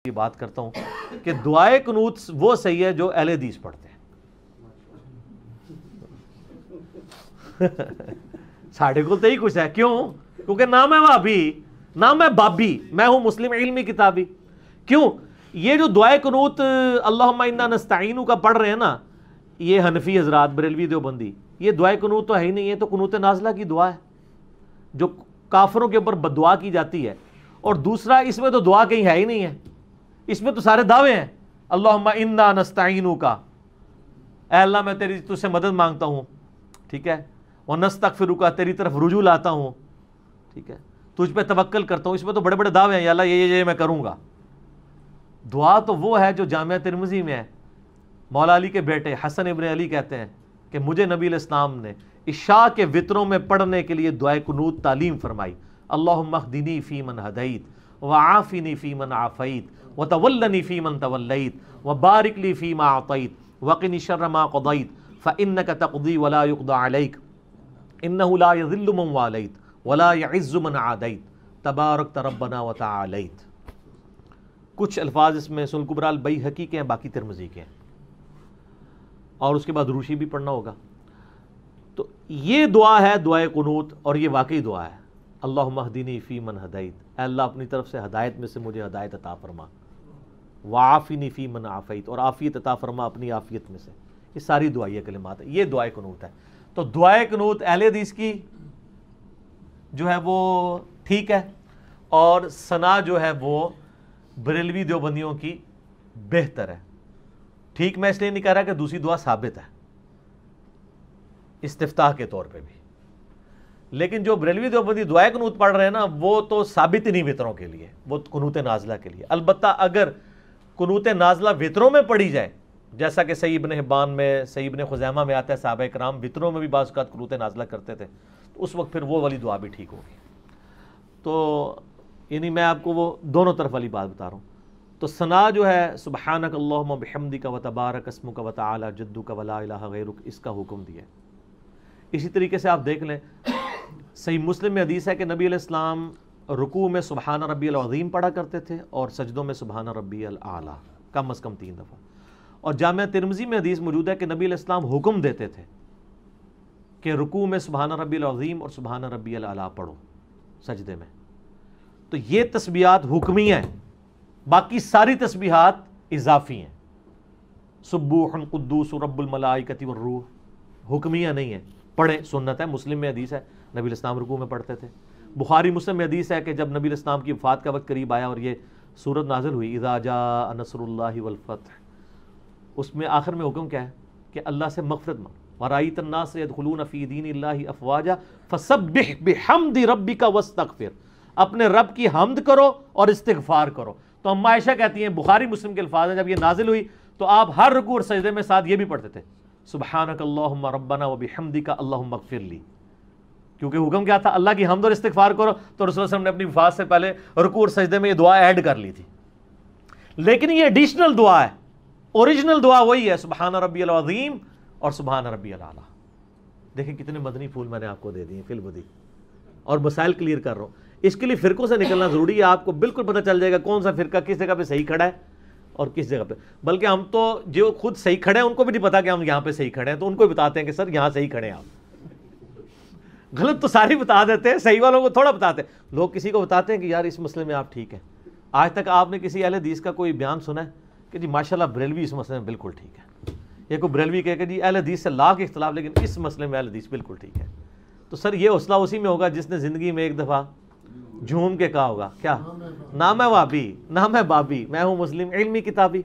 یہ بات کرتا ہوں کہ دعائے قنوت وہ صحیح ہے جو اہل حدیث پڑھتے ہیں. ساڑھے کو تو ہی کچھ ہے. کیوں؟ کیونکہ نام ہے وہابی، نام ہے بابی، میں ہوں مسلم علمی کتابی. کیوں؟ یہ جو دعائے قنوت اللہم انا نستعینو کا پڑھ رہے ہیں نا، یہ حنفی حضرات، بریلوی دیوبندی، یہ دعائے قنوت تو ہے ہی نہیں. ہے تو قنوت نازلہ کی دعا ہے جو کافروں کے اوپر بددعا کی جاتی ہے. اور دوسرا، اس میں تو دعا کہیں ہے ہی نہیں ہے، اس میں تو سارے دعوے ہیں. اللہم انا نستعینو کا، اے اللہ میں تجھ سے مدد مانگتا ہوں، ٹھیک ہے، ونستغفرک، تیری طرف رجوع لاتا ہوں، ٹھیک ہے، تجھ پہ توکل کرتا ہوں. اس میں تو بڑے بڑے دعوے ہیں، یا اللہ یہ میں کروں گا. دعا تو وہ ہے جو جامعہ ترمذی میں ہے. مولا علی کے بیٹے حسن ابن علی کہتے ہیں کہ مجھے نبی علیہ السلام نے عشاء کے وطروں میں پڑھنے کے لیے دعائے قنوت تعلیم فرمائی. اللہم اہدنی فی من ہدیت وعافنی فی من عافیت وتولنی فی من تولیت وبارک لی فیما اعطیت وقنی شر ما قضیت فانک تقضی ولا یقضى علیک انہ لا یذل من والیت ولا یعز من عادیت تبارکت ربنا وتعالیت. کچھ الفاظ اس میں سنن کبری البیہقی کے ہیں، باقی ترمذی کے ہیں، اور اس کے بعد روشی بھی پڑھنا ہوگا. تو یہ دعا ہے دعائے قنوت، اور یہ واقعی دعا ہے. اللہم اہدنی فی من ہدیت، اے اللہ اپنی طرف سے ہدایت میں سے مجھے ہدایت عطا فرما. وعافنی فی من عافیت، اور عافیت عطا فرما اپنی عافیت میں سے. یہ ساری دعائیہ کلمات ہیں، یہ دعائے قنوت ہے. تو دعائے قنوت اہل حدیث کی جو ہے وہ ٹھیک ہے، اور ثنا جو ہے وہ بریلوی دیوبندیوں کی بہتر ہے. ٹھیک میں اس لیے نہیں کہہ رہا کہ دوسری دعا ثابت ہے استفتاح کے طور پہ بھی، لیکن جو بریلوی دیوبندی دعائے قنوت پڑھ رہے ہیں نا، وہ تو ثابت ہی نہیں وطروں کے لیے، وہ قنوت نازلہ کے لیے. البتہ اگر قنوت نازلہ وطروں میں پڑھی جائے، جیسا کہ صحیح ابن حبان میں، صحیح ابن خزیمہ میں آتا ہے، صحابہ کرام وطروں میں بھی بعض اوقات قنوت نازلہ کرتے تھے، تو اس وقت پھر وہ والی دعا بھی ٹھیک ہوگی. تو یعنی میں آپ کو وہ دونوں طرف والی بات بتا رہا ہوں. تو ثنا جو ہے سبحانک اللہم بحمدک وتبارک اسمک وتعالی جدک ولا الہ غیرک، اس کا حکم دیا ہے. اسی طریقے سے آپ دیکھ لیں، صحیح مسلم میں حدیث ہے کہ نبی علیہ السلام رکوع میں سبحان ربی العظیم پڑھا کرتے تھے، اور سجدوں میں سبحان ربی الاعلیٰ کم از کم 3 دفعہ. اور جامعہ ترمذی میں حدیث موجود ہے کہ نبی علیہ السلام حکم دیتے تھے کہ رکوع میں سبحان ربی العظیم اور سبحان ربی الاعلیٰ پڑھو سجدے میں. تو یہ تسبیحات حکمی ہیں، باقی ساری تسبیحات اضافی ہیں. سبوح قدوس رب الملائکۃ والروح حکمیہ نہیں ہے، پڑھیں، سنت ہے. مسلم میں حدیث ہے نبی علیہ السلام رکوع میں پڑھتے تھے. بخاری مسلم میں حدیث ہے کہ جب نبی علیہ السلام کی وفات کا وقت قریب آیا اور یہ سورت نازل ہوئی، اذا جاء نصر اللہ والفتح، اس میں آخر میں حکم کیا ہے کہ اللہ سے مغفرت مانگ. وَرَأَيْتَ النَّاسَ يَدْخُلُونَ فِي دِينِ اللَّهِ أَفْوَاجًا فَسَبِّحْ بِحَمْدِ رَبِّكَ وَاسْتَغْفِرْ، اپنے رب کی حمد کرو اور استغفار کرو. تو ام عائشہ کہتی ہیں، بخاری مسلم کے الفاظ ہیں، جب یہ نازل ہوئی تو آپ ہر رکوع اور سجدے میں ساتھ یہ بھی پڑھتے تھے، سبحانک اللہم ربنا وبحمدک اللہم اغفر لی. کیونکہ حکم کیا تھا؟ اللہ کی حمد اور استغفار کرو. تو رسول اللہ صلی اللہ علیہ وسلم نے اپنی وفات سے پہلے رکوع اور سجدے میں یہ دعا ایڈ کر لی تھی. لیکن یہ ایڈیشنل دعا ہے، اوریجنل دعا وہی ہے سبحان ربی العظیم اور سبحان ربی الاعلیٰ. دیکھیں کتنے مدنی پھول میں نے آپ کو دے دیے فی البدی، اور مسائل کلیئر کر رہا ہوں. اس کے لیے فرقوں سے نکلنا ضروری ہے. آپ کو بالکل پتہ چل جائے گا کون سا فرقہ کس جگہ پہ صحیح کھڑا ہے اور کس جگہ پہ. بلکہ ہم تو جو خود صحیح کھڑے ہیں ان کو بھی نہیں پتا کہ ہم یہاں پہ صحیح کھڑے ہیں، تو ان کو بھی بتاتے ہیں کہ سر یہاں صحیح کھڑے ہیں آپ. غلط تو ساری بتا دیتے ہیں، صحیح والوں کو تھوڑا بتاتے ہیں. لوگ کسی کو بتاتے ہیں کہ یار اس مسئلے میں آپ ٹھیک ہیں. آج تک آپ نے کسی اہل حدیث کا کوئی بیان سنا ہے کہ جی ماشاءاللہ بریلوی اس مسئلے میں بالکل ٹھیک ہے؟ یہ کوئی بریلوی کہے کہ جی اہل حدیث سے لاکھ اختلاف لیکن اس مسئلے میں اہل حدیث بالکل ٹھیک ہے. تو سر یہ حوصلہ اسی میں ہوگا جس نے زندگی میں ایک دفعہ جھوم کے کہا ہوگا کیا، نام ہے وابی، نام ہے بابی، میں ہوں مسلم علمی کتابی.